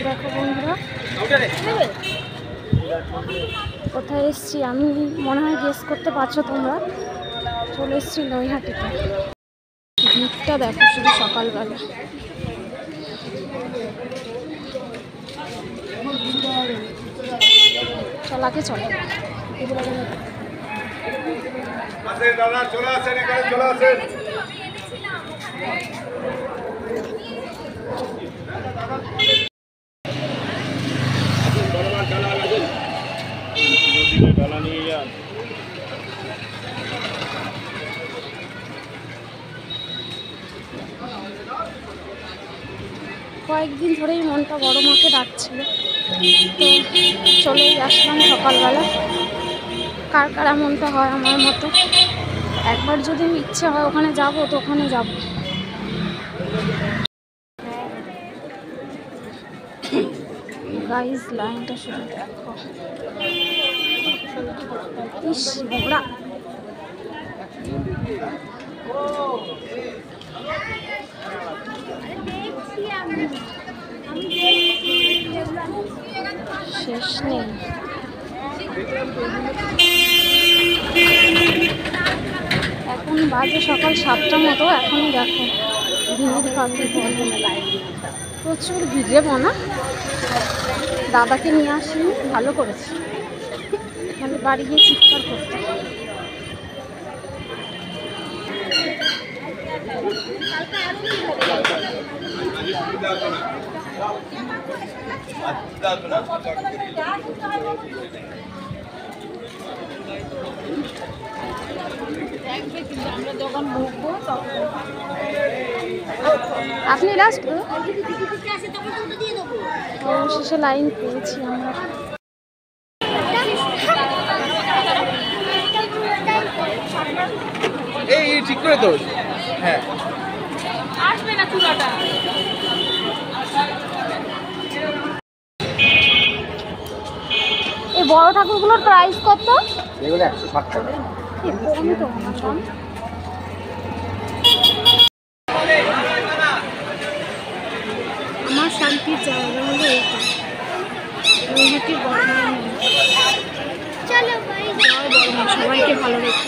দেখো বন্ধুরা কোথায় এসছি আমি, মনে হয় গেস করতে পারছো তোমরা। চলে এসছি নৈহাটিতে। ভিড়টা দেখো শুধু সকালবেলা। চলাকে চলে কয়েকদিন ধরেই মনটা বড় মাকে ডাকছিল, তো চলেই আসলাম সকালবেলা। কার কার মনটা হয় আমার মতো, একবার যদি ইচ্ছে হয় ওখানে যাব তো ওখানে যাব। গাইস লাইনটা শুধু দেখো, ইস নোংরা। শেষ নেই। এখন বাজে সকাল 7টার মতো, এখনই দেখো ভিড় পাখি প্রচুর ভিড়ে মনা। দাদাকে নিয়ে আসিনি, ভালো করেছি, এখানে বাড়ি গিয়ে চিৎকার করতে। আপনি লাস্ট শেষে লাইন পেয়েছি আমরা। এই ঠিক করে তো, হ্যাঁ আসবে না চুলাটা। এই বড় ঠাকুরগুলোর প্রাইস কত? এগুলো 160 টাকা। কমই তো দাম। আমার শান্তির জায়গা হলো এইটা, নৈহাটির বড় মা। চলো ভাই, সবাইকে ভালো রেখে।